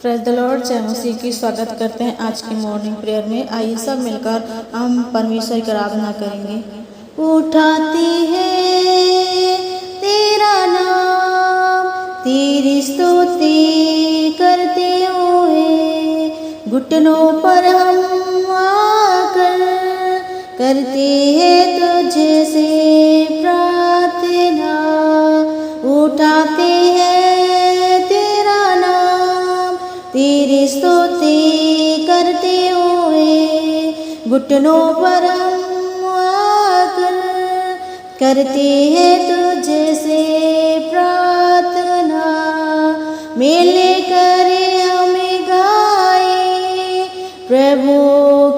Praise the Lord, जय मसीह की स्वागत करते हैं आज की मॉर्निंग प्रेयर में। आइए सब मिलकर हम परमेश्वर की आराधना करेंगे। उठाते हैं तेरा नाम, तेरी स्तुति करते हुए, घुटनों पर हम आकर करते हैं तुझे से प्रार्थना। उठाते हैं तेरी स्तुति करते हुए, घुटनों पर हम आकर करते हैं तुझे से प्रार्थना। मिले करे हमें गाए प्रभु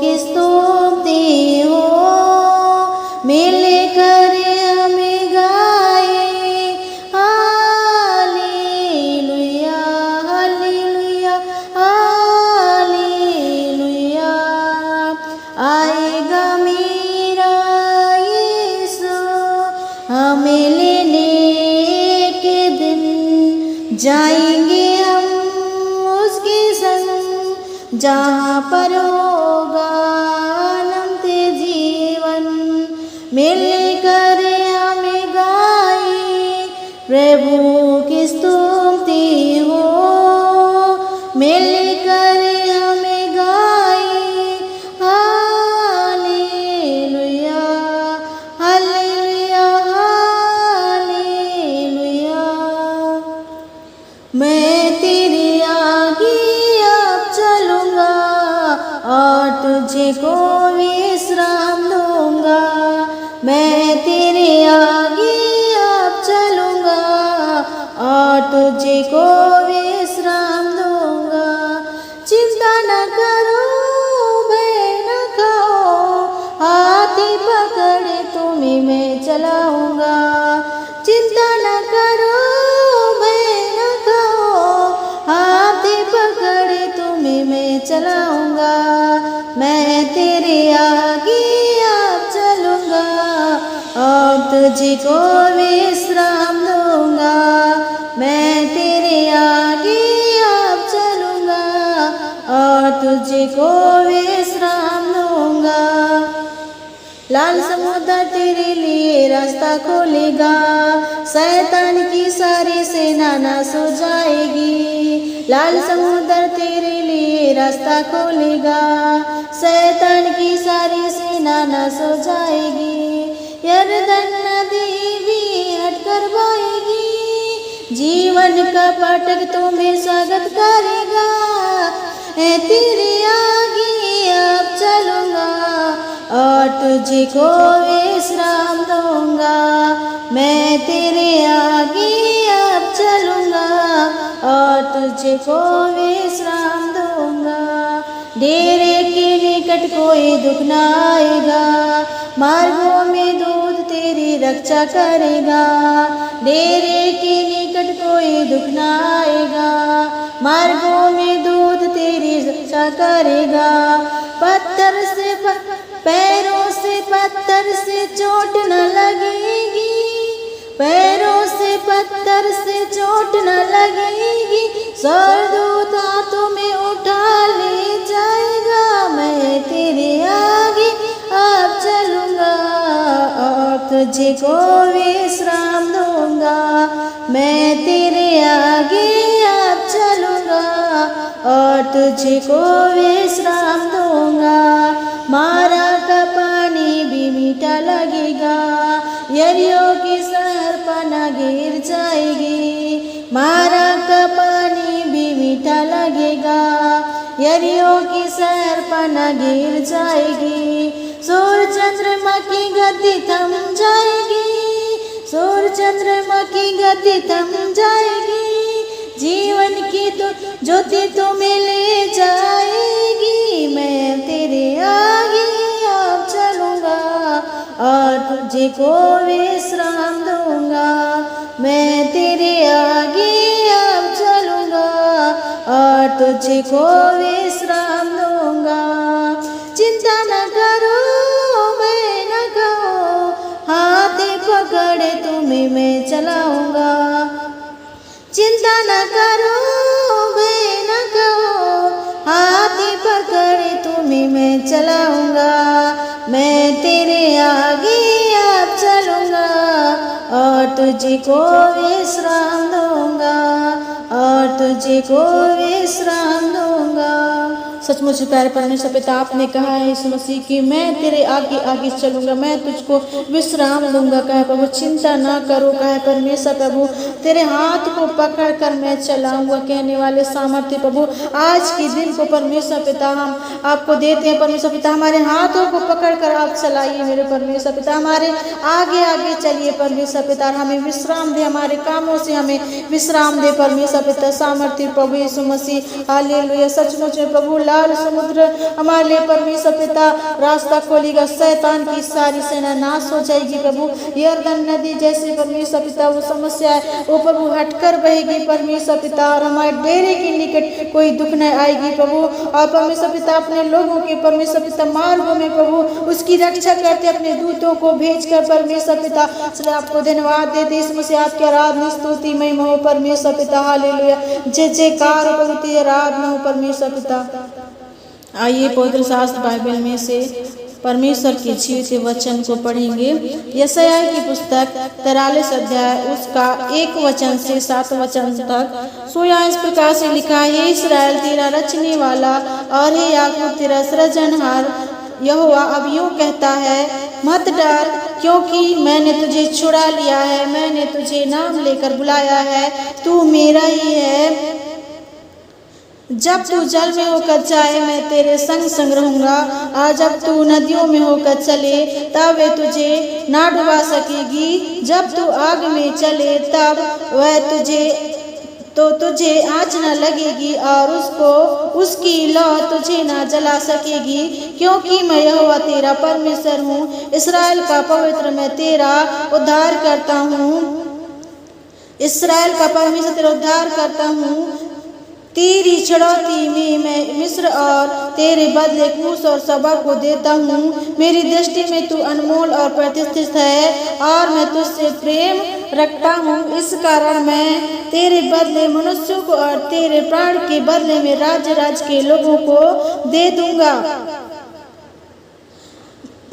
की स्तुति हो, मिले करे हमें गाए हालेलुया हालेलुया हालेलुया। आएगा मेरा यीशु हमें लेने के दिन, जाएंगे हम उसके संग जहाँ पर होगा अनंत जीवन। मिल कर हमें गाए प्रभु की स्तुति हो, मिल कर हमें गाए हालेलुया हालेलुया हालेलुया। मैं तेरे आगे अब चलूँगा और तुझे को विश्राम दूँगा। मैं तेरे आगे अब चलूँगा और तुझे को विश्राम दूँगा। चिंता न करो भय न खाओ, हाथी पकड़े तुम्हें मैं चलाऊँगा। चिंता न करो भय न खाओ, हाथी पकड़े तुम्हें मैं चलाऊँगा। मैं तेरे आगे अब चलूँगा और तुझे को विश्राम दूँगा। मैं तेरे आगे अब चलूँगा और तुझे को विश्राम दूँगा। लाल समुद्र तेरे लिए रास्ता खोलेगा, शैतान की सारी सेना नाश हो जाएगी। लाल समुद्र तेरे लिए रास्ता खोलेगा, शैतान की सारी सेना नाश हो जाएगी। यरदन नदी भी हट कर बहेगी, जीवन का फाटक तुम्हें स्वागत करेगा। मैं तेरे आगे अब चलूँगा और तुझे को विश्राम दूँगा। मैं तेरे आगे अब चलूँगा और तुझे को विश्राम दूँगा। डेरे के निकट कोई दुख न आएगा, मार्गों में दूध तेरी रक्षा करेगा। डेरे के निकट कोई दुख न आएगा, मार्गों में दूध तेरी रक्षा करेगा। पत्थर से पैरों से पत्थर से चोट न लगेगी, पैरों से पत्थर से चोट न लगेगी। स्वर्गदूत हाथों में उठा ले जाएगा। मैं तेरे आगे अब चलूँगा और तुझे को विश्राम दूँगा। मैं तेरे आगे अब चलूँगा और तुझे को विश्राम दूँगा। मारा का पानी भी मीठा लगेगा, यरीहो की शहरपनाह गिर जाएगी। मारा का पानी भी मीठा लगेगा, यरीहो की शहरपनाह गिर जाएगी। सूर्य चंद्रमा की गति थम जाएगी, सूर्य चंद्रमा की गति थम जाएगी। जीवन की तो ज्योति तुम्हें ले जाएगी। मैं तेरे आगे अब चलूँगा और तुझे को विश्राम दूँगा। मैं तेरे आगे अब चलूँगा और तुझे को विश्राम दूँगा। चिंता न करो भय न खाओ, हाथ पकड़े तुम्हें मैं चलाऊँगा। चिंता न करो भय न खाओ, मैं चलाऊंगा, मैं तेरे आगे अब चलूंगा और तुझको विश्राम दूंगा, और तुझको विश्राम दूंगा। सचमुच प्यारे परमेश्वर पिता, आपने कहा है यीशु मसीह कि मैं तेरे आगे आगे चलूंगा, मैं तुझको विश्राम दूंगा। कहे प्रभु चिंता ना करो, कहे परमेश्वर प्रभु तेरे हाथ को पकड़ कर मैं चलाऊंगा कहने वाले सामर्थ्य प्रभु आज के दिन को परमेश्वर पिता हम आपको देते हैं। परमेश्वर पिता हमारे हाथों को पकड़ कर आप चलाइए मेरे परमेश्वर पिता, हमारे आगे आगे चलिए परमेश्वर पिता, हमें विश्राम दे, हमारे कामों से हमें विश्राम दे परमेश्वर पिता। सामर्थ्य प्रभु यीशु मसीह, हालेलुया। सचमुच में प्रभु लाल समुद्र हमारे लिए परमेश्वर पिता रास्ता खोलेगा, शैतान की सारी सेना नाश हो जाएगी प्रभु। यरदन नदी जैसे परमेश्वर पिता वो समस्या है वो प्रभु हटकर बहेगी परमेश्वर पिता, और हमारे डेरे के निकट कोई दुख न आएगी प्रभु। और परमेश्वर पिता अपने लोगों के परमेश्वर पिता मार्गों में प्रभु उसकी रक्षा करते अपने दूतों को भेजकर परमेश्वर पिता। इसलिए आपको धन्यवाद देते इसमें से आपकी आराधना स्तुति महिमा हो परमेश्वर पिता, हालेलुया। जय जयकार प्रभु तेरी आराधना हो परमेश्वर पिता। आइए पवित्र शास्त्र बाइबल में से परमेश्वर के जीवित वचन को पढ़ेंगे। यशायाह की पुस्तक 43 अध्याय उसका 1 वचन से 7 वचन तक। सो यहाँ इस प्रकार से लिखा है, हे इस्राएल तेरा रचने वाला और हे याकूब तेरा सृजनहार यहोवा अब यूं कहता है, मत डर क्योंकि मैंने तुझे छुड़ा लिया है, मैंने तुझे नाम लेकर बुलाया है, तू मेरा ही है। जब तू जल में होकर जाए मैं तेरे संग संग रहूंगा, और जब तू नदियों में होकर चले तब वे तुझे ना डुबा सकेगी। जब तू आग में चले तब वह तुझे आँच न लगेगी, और उसकी लौ तुझे ना जला सकेगी। क्योंकि मैं यहोवा तेरा परमेश्वर हूँ, इसराइल का पवित्र मैं तेरा उद्धार करता हूँ, इसराइल का परमेश्वर तेरा उद्धार करता हूँ। तेरी छुड़ौती में मैं मिस्र और तेरे बदले कूश और सबा को देता हूँ। मेरी दृष्टि में तू अनमोल और प्रतिष्ठित है, और मैं तुझसे प्रेम रखता हूँ। इस कारण मैं तेरे बदले मनुष्यों को और तेरे प्राण के बदले में राज्य के लोगों को दे दूंगा।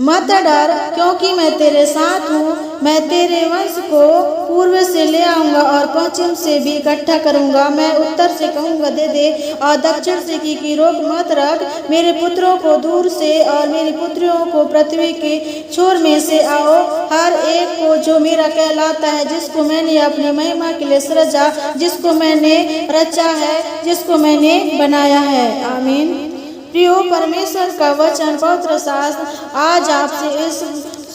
मत डर क्योंकि मैं तेरे साथ हूँ, मैं तेरे वंश को पूर्व से ले आऊंगा और पश्चिम से भी इकट्ठा करूंगा। मैं उत्तर से कहूँगा दे दे, और दक्षिण से कि रोक मत रख। मेरे पुत्रों को दूर से और मेरी पुत्रियों को पृथ्वी के छोर में से आओ, हर एक को जो मेरा कहलाता है, जिसको मैंने अपनी महिमा के लिए सृजा, जिसको मैंने रचा है, जिसको मैंने बनाया है। आमीन। प्रियो परमेश्वर का वचन पवित्र शास्त्र आज आपसे इस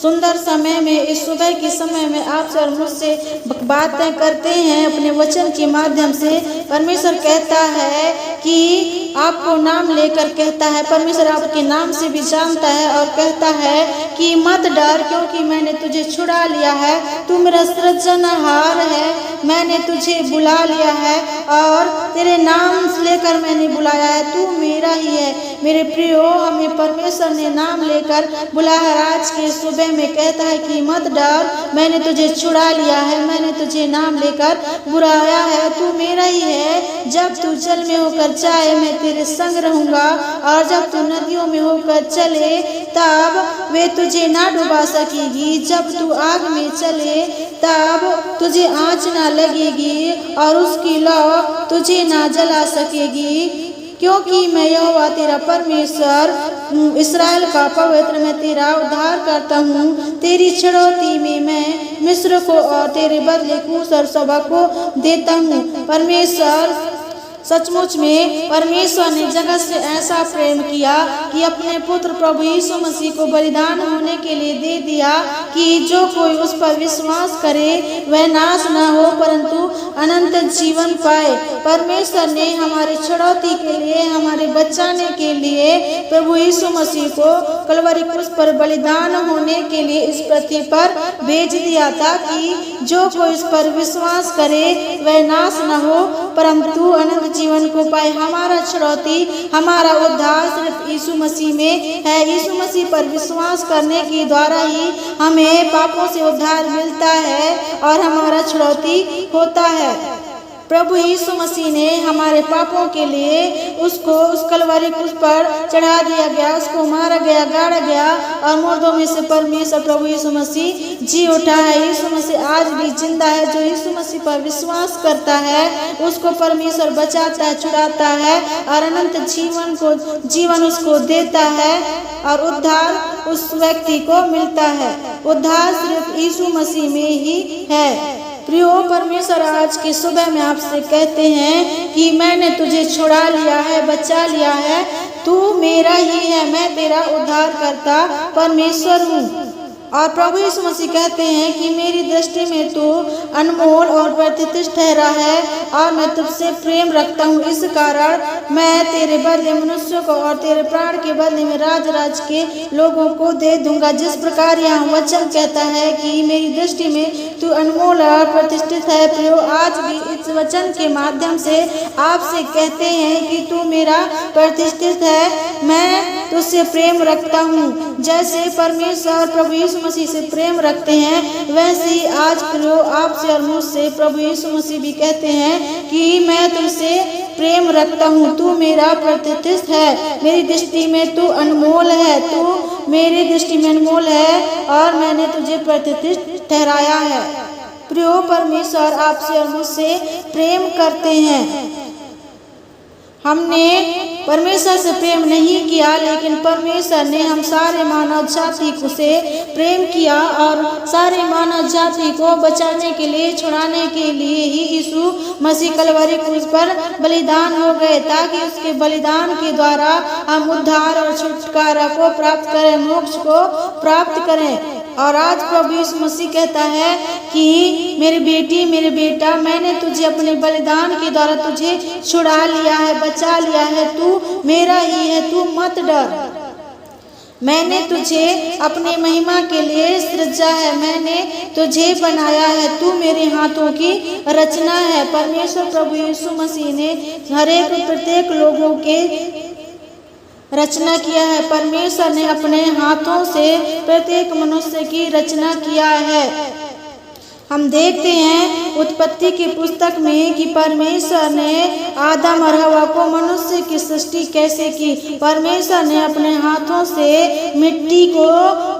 सुंदर समय में, इस सुबह के समय में आपसे और मुझसे बातें करते हैं अपने वचन के माध्यम से। परमेश्वर कहता है कि आपको नाम लेकर कहता है, परमेश्वर आपके नाम से भी जानता है, और कहता है कि मत डर क्योंकि मैंने तुझे छुड़ा लिया है, तू मेरा सृजनहार है, मैंने तुझे बुला लिया है और तेरे नाम लेकर मैंने बुलाया है, तू मेरा ही है। मेरे प्रियो, हमें परमेश्वर ने नाम लेकर बुलाया। आज के सुबह में कहता है कि मत डर, मैंने तुझे छुड़ा लिया है, मैंने तुझे नाम लेकर बुलाया है, तू मेरा ही है। जब तू जल में होकर जाए मैं तेरे संग रहूंगा, और जब तू नदियों में होकर चले तब वे तुझे ना डुबा सकेगी। जब तू आग में चले तब तुझे आँच ना लगेगी, और उसकी लौ तुझे ना जला सकेगी। क्योंकि मैं यहोवा तेरा परमेश्वर, इसराइल का पवित्र मैं तेरा उद्धार करता हूँ। तेरी छुड़ौती में मैं मिस्र को और तेरे बदले कूश और सबा को देता हूँ। परमेश्वर सचमुच में परमेश्वर ने जगत से ऐसा प्रेम किया कि अपने पुत्र प्रभु यीशु मसीह को बलिदान होने के लिए दे दिया, कि जो कोई उस पर विश्वास करे वह नाश न हो परंतु अनंत जीवन पाए। परमेश्वर ने हमारी छुड़ौती के लिए, हमारे बचाने के लिए प्रभु यीशु मसीह को कलवरी क्रूस पर बलिदान होने के लिए इस पृथ्वी पर भेज दिया, ताकि जो कोई इस पर विश्वास करे वह नाश न हो परंतु अनंत जीवन को पाए। हमारा छुड़ौती, हमारा उद्धार सिर्फ यीशु मसीह में है। यीशु मसीह पर विश्वास करने के द्वारा ही हमें पापों से उद्धार मिलता है और हमारा छुड़ौती होता है। प्रभु यीशु मसीह ने हमारे पापों के लिए उसको उस कलवरी क्रूस पर चढ़ा दिया गया, उसको मारा गया, गाड़ा गया और मुर्दों में से परमेश्वर प्रभु यीशु मसीह जी उठा है। यीशु मसीह आज भी जिंदा है। जो यीशु मसीह पर विश्वास करता है उसको परमेश्वर बचाता है, छुड़ाता है और अनंत जीवन उसको देता है और उद्धार उस व्यक्ति को मिलता है। उद्धार सिर्फ यीशु मसीह में ही है। प्रियो, परमेश्वर आज की सुबह में आपसे कहते हैं कि मैंने तुझे छुड़ा लिया है, बचा लिया है, तू मेरा ही है, मैं तेरा उद्धार करता परमेश्वर हूँ। और प्रभु यीशु मसीह कहते हैं कि मेरी दृष्टि में तू अनमोल और प्रतिष्ठित ठहरा है और मैं तुझसे प्रेम रखता हूँ। इस कारण मैं तेरे बदले मनुष्यों को और तेरे प्राण के बदले में राज के लोगों को दे दूंगा। जिस प्रकार यहाँ वचन कहता है कि मेरी दृष्टि में तू अनमोल और प्रतिष्ठित है, प्रियो, आज भी इस वचन के माध्यम से आपसे कहते हैं कि तू मेरा प्रतिष्ठित है, मैं तुझसे प्रेम रखता हूँ। जैसे परमेश्वर प्रभु यीशु मसीह से प्रेम रखते हैं, वैसे ही आज प्रियो आपसे और मुझसे प्रभु यीशु मसीह भी कहते हैं कि मैं तुझसे प्रेम रखता हूँ, तू मेरा प्रतिष्ठित है, मेरी दृष्टि में तू अनमोल है, तू मेरी दृष्टि में अनमोल है और मैंने तुझे प्रतिष्ठित ठहराया है। प्रियो, परमेश्वर आपसे और मुझसे प्रेम करते हैं। हमने परमेश्वर से प्रेम नहीं किया, लेकिन परमेश्वर ने हम सारे मानव जाति को से प्रेम किया और सारे मानव जाति को बचाने के लिए, छुड़ाने के लिए ही यीशु मसीह कलवरी क्रूस पर बलिदान हो गए, ताकि उसके बलिदान के द्वारा हम उद्धार और छुटकारा को प्राप्त करें, मोक्ष को प्राप्त करें। और आज प्रभु यीशु मसीह कहता है कि मेरी बेटी, मेरे बेटा, मैंने तुझे अपने बलिदान के द्वारा तुझे छुड़ा लिया है, बचा लिया है, तू मेरा ही है, तू मत डर। मैंने तुझे अपने महिमा के लिए सृजा है, मैंने तुझे बनाया है, तू मेरे हाथों की रचना है। परमेश्वर प्रभु यीशु मसीह ने हरेक प्रत्येक लोगों के रचना किया है। परमेश्वर ने अपने हाथों से प्रत्येक मनुष्य की रचना किया है। हम देखते हैं उत्पत्ति की पुस्तक में कि परमेश्वर ने आदम और हवा को मनुष्य की सृष्टि कैसे की। परमेश्वर ने अपने हाथों से मिट्टी को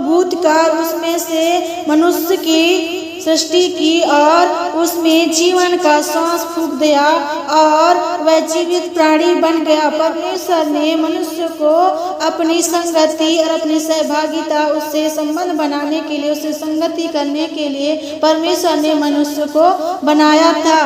गूंथ कर उसमें से मनुष्य की सृष्टि की और उसमें जीवन का सांस फूंक दिया और वह जीवित प्राणी बन गया। परमेश्वर ने मनुष्य को अपनी संगति और अपनी सहभागिता, उससे संबंध बनाने के लिए, उससे संगति करने के लिए परमेश्वर ने मनुष्य को बनाया था।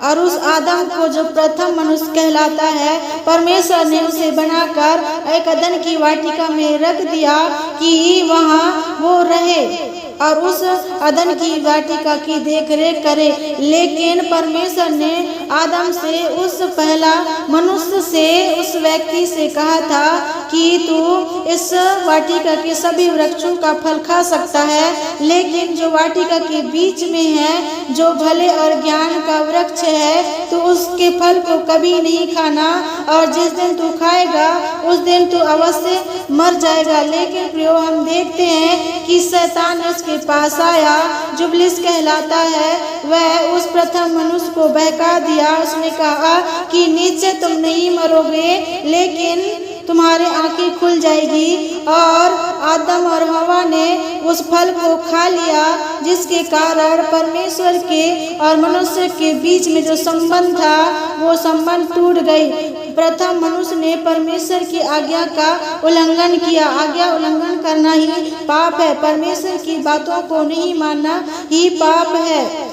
और उस आदम को जो प्रथम मनुष्य कहलाता है, परमेश्वर ने उसे बनाकर एक अदन की वाटिका में रख दिया कि वहाँ वो रहे और उस अदन की वाटिका की देखरेख करे। लेकिन परमेश्वर ने आदम से, उस पहला मनुष्य से, उस व्यक्ति से कहा था कि तू इस वाटिका के सभी वृक्षों का फल खा सकता है, लेकिन जो वाटिका के बीच में है, जो भले और ज्ञान का वृक्ष है, तो उसके फल को कभी नहीं खाना और जिस दिन तू खाएगा उस दिन तू अवश्य मर जाएगा। लेकिन प्रियो, हम देखते हैं कि शैतान उसके पास आया, जो इब्लीस कहलाता है, वह उस प्रथम मनुष्य को बहका दिया। उसने कहा कि नीचे तुम नहीं मरोगे, लेकिन तुम्हारी आंखें खुल जाएगी। और आदम और हवा ने उस फल को खा लिया, जिसके कारण परमेश्वर के और मनुष्य के बीच में जो संबंध था, वो संबंध टूट गई। प्रथम मनुष्य ने परमेश्वर की आज्ञा का उल्लंघन किया। आज्ञा उल्लंघन करना ही पाप है, परमेश्वर की बातों को नहीं मानना ही पाप है।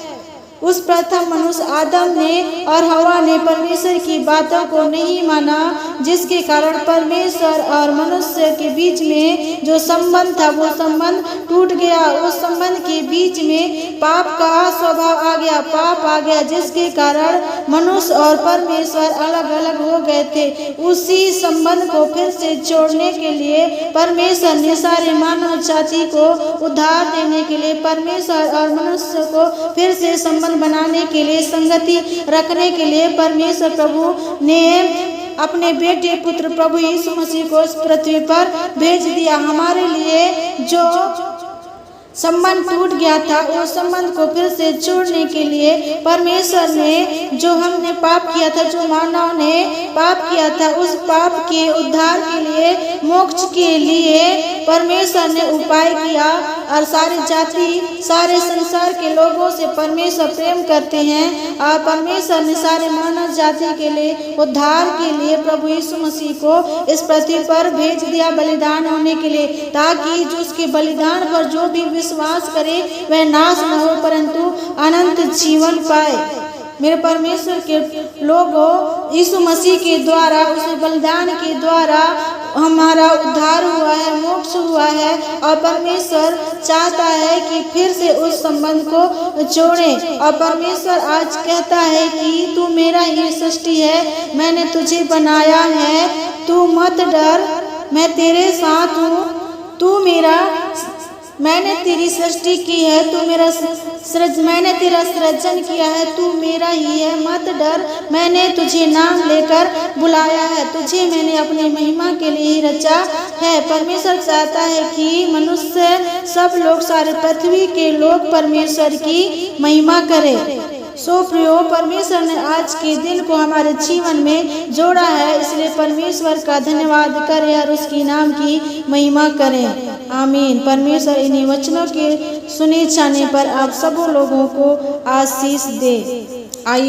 उस प्रथम मनुष्य आदम ने और हवा ने परमेश्वर की बातों को नहीं माना, जिसके कारण परमेश्वर और मनुष्य के बीच में जो संबंध था, वो संबंध टूट गया। उस संबंध के बीच में पाप का स्वभाव आ गया, पाप आ गया, जिसके कारण मनुष्य और परमेश्वर अलग अलग हो गए थे। उसी संबंध को फिर से जोड़ने के लिए परमेश्वर ने सारे मानव जाति को उद्धार देने के लिए, परमेश्वर और मनुष्य को फिर से संबंध बनाने के लिए, संगति रखने के लिए परमेश्वर प्रभु ने अपने बेटे पुत्र प्रभु यीशु मसीह को इस पृथ्वी पर भेज दिया। हमारे लिए जो संबंध टूट गया था, उस संबंध को फिर से जोड़ने के लिए परमेश्वर ने, जो हमने पाप किया था, जो मानव ने पाप किया था, उस पाप के उद्धार के लिए, मोक्ष के लिए परमेश्वर ने उपाय किया। और सारी जाति, सारे संसार के लोगों से परमेश्वर प्रेम करते हैं और परमेश्वर ने सारे मानव जाति के लिए, उद्धार के लिए प्रभु यीशु मसीह को इस पृथ्वी पर भेज दिया बलिदान होने के लिए, ताकि जो उसके बलिदान पर जो भी विश्वास करे वह नाश न हो परंतु अनंत जीवन पाए। मेरे परमेश्वर के लोगों, यीशु मसीह के द्वारा, उस बलिदान के द्वारा हमारा उद्धार हुआ है, मोक्ष हुआ है और परमेश्वर चाहता है कि फिर से उस संबंध को जोड़े। और परमेश्वर आज कहता है कि तू मेरा ही सृष्टि है, मैंने तुझे बनाया है, तू मत डर, मैं तेरे साथ हूँ, तू मेरा, मैंने तेरी सृष्टि की है, तू मेरा मैंने तेरा सृजन किया है, तू मेरा ही है, मत डर, मैंने तुझे नाम लेकर बुलाया है, तुझे मैंने अपनी महिमा के लिए ही रचा है। परमेश्वर चाहता है कि मनुष्य, सब लोग, सारे पृथ्वी के लोग परमेश्वर की महिमा करें। सो प्रियो, परमेश्वर ने आज के दिन को हमारे जीवन में जोड़ा है, इसलिए परमेश्वर का धन्यवाद करें और उसकी नाम की महिमा करें। आमीन। परमेश्वर इन्हीं वचनों के सुने जाने पर आप सब लोगों को आशीष दे। आइए